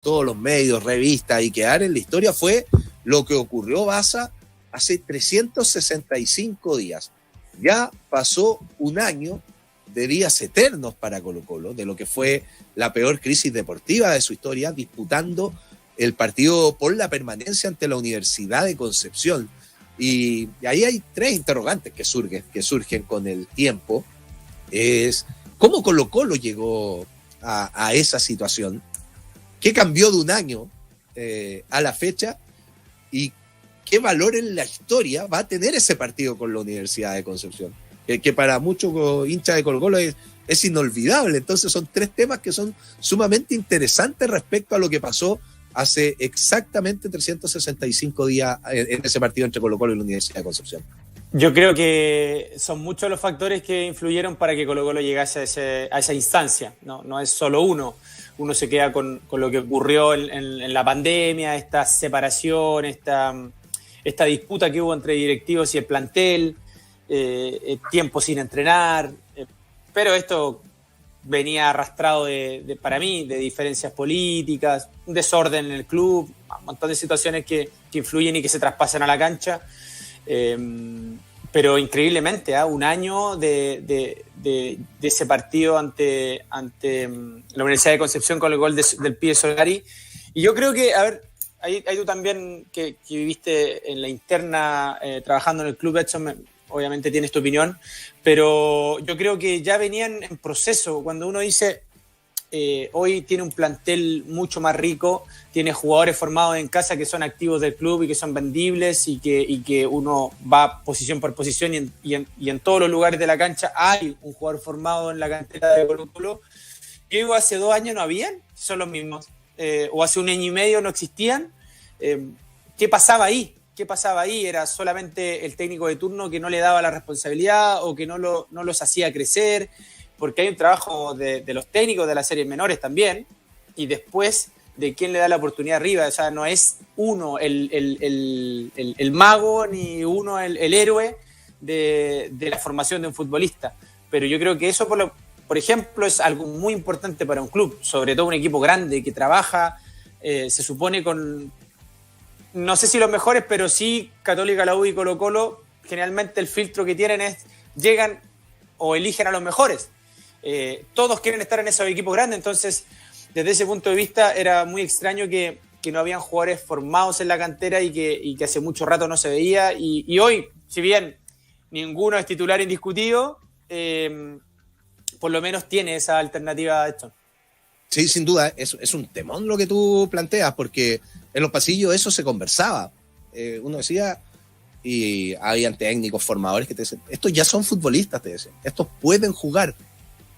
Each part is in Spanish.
todos los medios, revistas, y quedar en la historia fue lo que ocurrió, Baza, hace 365 días. Ya pasó un año de días eternos para Colo-Colo, de lo que fue la peor crisis deportiva de su historia, disputando el partido por la permanencia ante la Universidad de Concepción. Y ahí hay tres interrogantes que surgen con el tiempo. Es cómo Colo-Colo llegó a esa situación, qué cambió de un año a la fecha y qué valor en la historia va a tener ese partido con la Universidad de Concepción, que para muchos hinchas de Colo-Colo es inolvidable. Entonces son tres temas que son sumamente interesantes respecto a lo que pasó hace exactamente 365 días en ese partido entre Colo-Colo y la Universidad de Concepción. Yo creo que son muchos los factores que influyeron para que Colo-Colo llegase a esa instancia. No es solo uno. Uno se queda con lo que ocurrió en la pandemia, esta separación, esta disputa que hubo entre directivos y el plantel, tiempo sin entrenar, pero esto venía arrastrado para mí de diferencias políticas, un desorden en el club, un montón de situaciones que influyen y que se traspasan a la cancha. Pero increíblemente, un año de ese partido ante la Universidad de Concepción con el gol del pibe Solari. Y yo creo que, a ver, ahí tú también que viviste en la interna trabajando en el club, Edson, obviamente tienes tu opinión, pero yo creo que ya venían en proceso. Cuando uno dice, hoy tiene un plantel mucho más rico, tiene jugadores formados en casa que son activos del club y que son vendibles y que uno va posición por posición y en todos los lugares de la cancha hay un jugador formado en la cantera de Colo-Colo. Yo digo, hace 2 años no habían, son los mismos, o hace 1 año y medio no existían. ¿Qué pasaba ahí? ¿Qué pasaba ahí? ¿Era solamente el técnico de turno que no le daba la responsabilidad o que no los hacía crecer? Porque hay un trabajo de los técnicos de las series menores también, y después de quién le da la oportunidad arriba. O sea, no es uno el mago ni uno el héroe de la formación de un futbolista. Pero yo creo que eso, por ejemplo, es algo muy importante para un club, sobre todo un equipo grande que trabaja, se supone con, no sé si los mejores, pero sí Católica, la U y Colo-Colo, generalmente el filtro que tienen es, llegan o eligen a los mejores. Todos quieren estar en esos equipos grandes, entonces desde ese punto de vista era muy extraño que no habían jugadores formados en la cantera y que hace mucho rato no se veía, y hoy, si bien ninguno es titular indiscutido, por lo menos tiene esa alternativa de esto. Sí, sin duda, es un temón lo que tú planteas, porque en los pasillos eso se conversaba. Uno decía, y habían técnicos, formadores que te decían, estos ya son futbolistas, te decían, estos pueden jugar.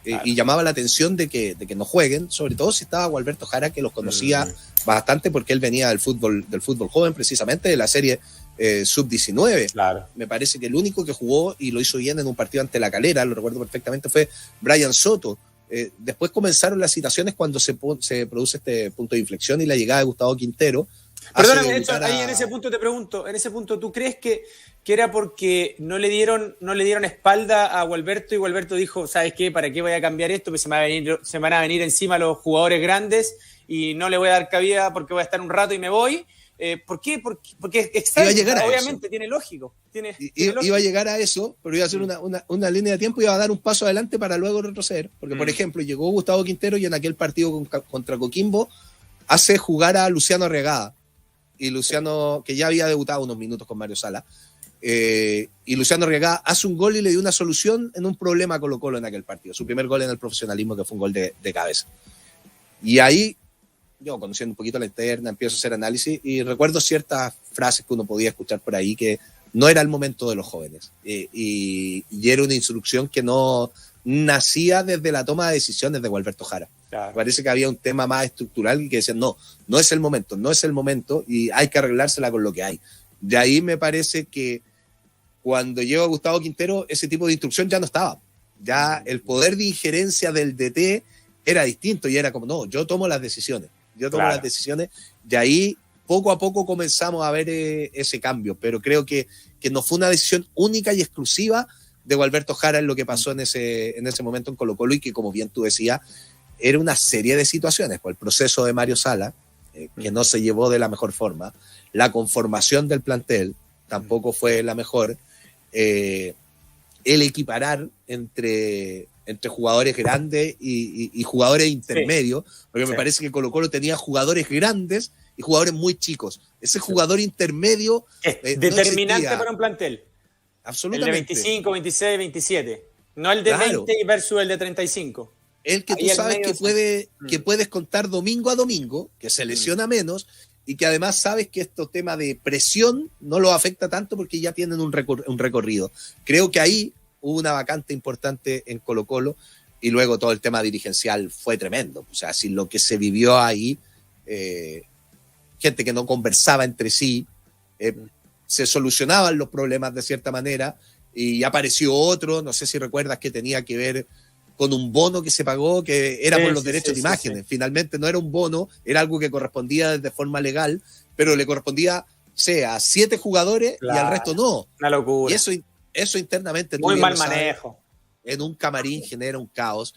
Claro. Y llamaba la atención de que no jueguen, sobre todo si estaba Gualberto Jara, que los conocía bastante porque él venía del fútbol joven, precisamente de la serie Sub-19. Claro. Me parece que el único que jugó y lo hizo bien en un partido ante La Calera, lo recuerdo perfectamente, fue Brian Soto. Después comenzaron las citaciones cuando se produce este punto de inflexión y la llegada de Gustavo Quintero. Perdóname, ahí en ese punto te pregunto, ¿tú crees que era porque no le dieron espalda a Gualberto y Gualberto dijo, ¿sabes qué? ¿Para qué voy a cambiar esto? Pues se van a venir encima los jugadores grandes y no le voy a dar cabida porque voy a estar un rato y me voy. ¿Por qué? Porque es extraño, obviamente, tiene lógico. Iba a llegar a eso, pero iba a hacer una línea de tiempo y iba a dar un paso adelante para luego retroceder. Porque, por ejemplo, llegó Gustavo Quintero y en aquel partido contra Coquimbo hace jugar a Luciano Arriagada. Y Luciano, que ya había debutado unos minutos con Mario Sala, y Luciano Arriagada hace un gol y le dio una solución en un problema a Colo-Colo en aquel partido. Su primer gol en el profesionalismo, que fue un gol de cabeza. Y ahí, yo conociendo un poquito la interna, empiezo a hacer análisis y recuerdo ciertas frases que uno podía escuchar por ahí que no era el momento de los jóvenes. Y era una instrucción que no nacía desde la toma de decisiones de Gualberto Jara. Claro. Parece que había un tema más estructural y que decían, no es el momento y hay que arreglársela con lo que hay. De ahí me parece que cuando llegó Gustavo Quintero, ese tipo de instrucción ya no estaba. Ya el poder de injerencia del DT era distinto y era como, no, yo tomo las decisiones. De ahí poco a poco comenzamos a ver ese cambio, pero creo que no fue una decisión única y exclusiva de Gualberto Jara en lo que pasó en ese momento en Colo-Colo y que, como bien tú decías, era una serie de situaciones. Pues el proceso de Mario Sala, que no se llevó de la mejor forma. La conformación del plantel tampoco fue la mejor. El equiparar entre jugadores grandes y jugadores intermedios, porque me parece que Colo-Colo tenía jugadores grandes y jugadores muy chicos. Ese jugador intermedio es determinante para un plantel. Absolutamente. El de 25, 26, 27. No el de 20 versus el de 35. El que tú sabes que puedes contar domingo a domingo, que se lesiona menos, y que además sabes que estos temas de presión no los afecta tanto porque ya tienen un recorrido. Creo que ahí hubo una vacante importante en Colo-Colo, y luego todo el tema dirigencial fue tremendo. O sea, si lo que se vivió ahí, gente que no conversaba entre sí, se solucionaban los problemas de cierta manera, y apareció otro, no sé si recuerdas, que tenía que ver con un bono que se pagó, que era por los derechos de imágenes. Finalmente no era un bono, era algo que correspondía de forma legal, pero le correspondía, a 7 jugadores, claro, y al resto no. Una locura. Y eso internamente... Muy mal manejo. En un camarín genera un caos.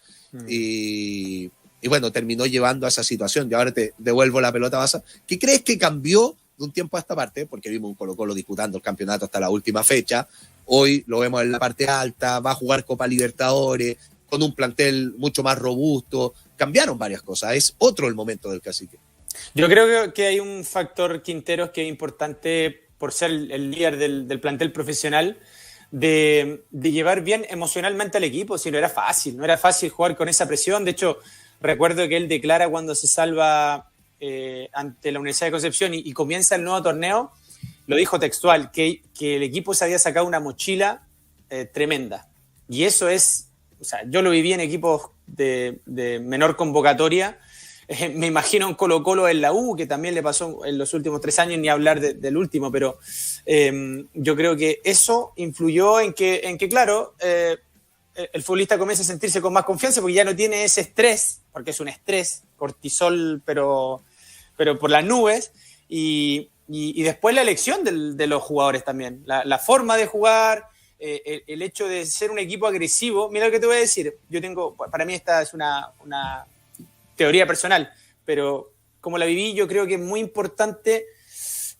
Y bueno, terminó llevando a esa situación. Y ahora te devuelvo la pelota, Baza. ¿Qué crees que cambió de un tiempo a esta parte? Porque vimos un Colo-Colo disputando el campeonato hasta la última fecha. Hoy lo vemos en la parte alta, va a jugar Copa Libertadores, con un plantel mucho más robusto. Cambiaron varias cosas. Es otro el momento del Cacique. Yo creo que hay un factor, Quinteros, que es importante por ser el líder del plantel profesional, de llevar bien emocionalmente al equipo. Si no era fácil jugar con esa presión. De hecho, recuerdo que él declara cuando se salva ante la Universidad de Concepción y comienza el nuevo torneo, lo dijo textual, que el equipo se había sacado una mochila tremenda. Y eso es, o sea, yo lo viví en equipos de menor convocatoria. Me imagino un Colo-Colo en la U, que también le pasó en los últimos 3 años, ni hablar del último, pero yo creo que eso influyó en que claro, el futbolista comienza a sentirse con más confianza porque ya no tiene ese estrés, porque es un estrés, cortisol, pero por las nubes, y después la elección de los jugadores también, la forma de jugar, el hecho de ser un equipo agresivo. Mira lo que te voy a decir, para mí esta es una teoría personal, pero como la viví, yo creo que es muy importante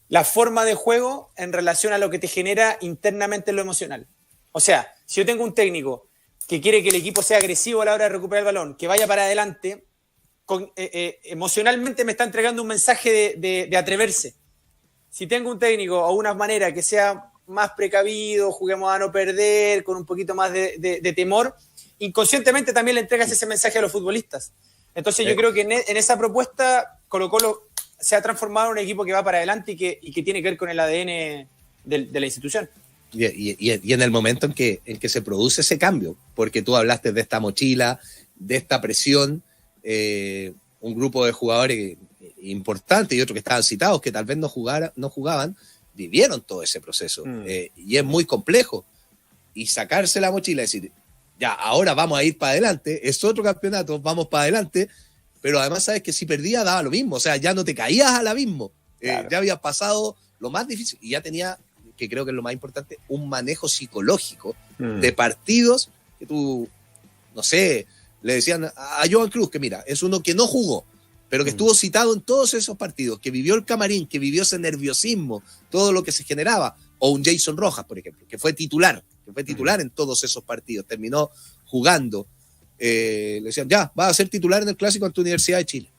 la forma de juego en relación a lo que te genera internamente en lo emocional. O sea, si yo tengo un técnico que quiere que el equipo sea agresivo a la hora de recuperar el balón, que vaya para adelante, emocionalmente me está entregando un mensaje de atreverse. Si tengo un técnico o una manera que sea más precavido, juguemos a no perder, con un poquito más de temor, inconscientemente también le entregas ese mensaje a los futbolistas. Entonces yo creo que en esa propuesta Colo-Colo se ha transformado en un equipo que va para adelante y que tiene que ver con el ADN de la institución. Y en el momento en que se produce ese cambio, porque tú hablaste de esta mochila, de esta presión, un grupo de jugadores importantes y otros que estaban citados, que tal vez no jugaban, vivieron todo ese proceso. Y es muy complejo. Y sacarse la mochila y decir, ya, ahora vamos a ir para adelante, es otro campeonato, vamos para adelante, pero además sabes que si perdías daba lo mismo, o sea, ya no te caías al abismo, claro. Ya habías pasado lo más difícil y ya tenía, que creo que es lo más importante, un manejo psicológico de partidos que tú, no sé, le decían a Johan Cruz que mira, es uno que no jugó, pero que estuvo citado en todos esos partidos, que vivió el camarín, que vivió ese nerviosismo, todo lo que se generaba, o un Jason Rojas, por ejemplo, que fue titular en todos esos partidos, terminó jugando, le decían, ya, vas a ser titular en el Clásico ante Universidad de Chile.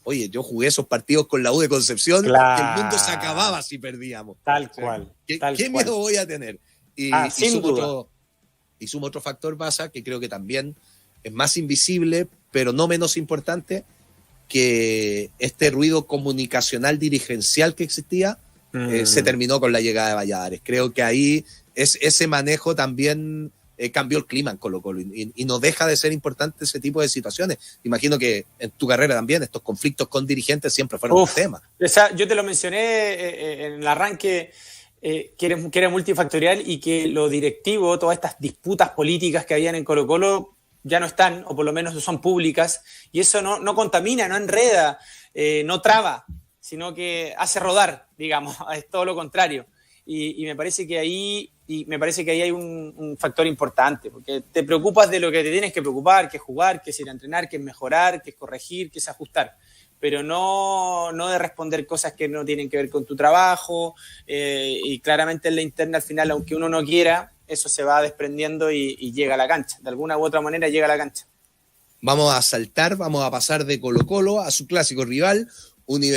Oye, yo jugué esos partidos con la U de Concepción, claro, que el mundo se acababa si perdíamos. Tal cual. ¿Qué miedo voy a tener? Y sumo otro factor, Baza, que creo que también es más invisible, pero no menos importante, que este ruido comunicacional dirigencial que existía, se terminó con la llegada de Valladares. Creo que ahí ese manejo también cambió el clima en Colo-Colo y no deja de ser importante ese tipo de situaciones. Imagino que en tu carrera también estos conflictos con dirigentes siempre fueron un tema. Yo te lo mencioné en el arranque, que era multifactorial y que lo directivo, todas estas disputas políticas que habían en Colo-Colo ya no están, o por lo menos son públicas, y eso no contamina, no enreda, no traba, sino que hace rodar, digamos, es todo lo contrario. Y me parece que ahí hay un factor importante, porque te preocupas de lo que te tienes que preocupar, que es jugar, que es ir a entrenar, que es mejorar, que es corregir, que es ajustar. pero no de responder cosas que no tienen que ver con tu trabajo, y claramente en la interna al final, aunque uno no quiera, eso se va desprendiendo y llega a la cancha, de alguna u otra manera llega a la cancha. Vamos a saltar, vamos a pasar de Colo-Colo a su clásico rival,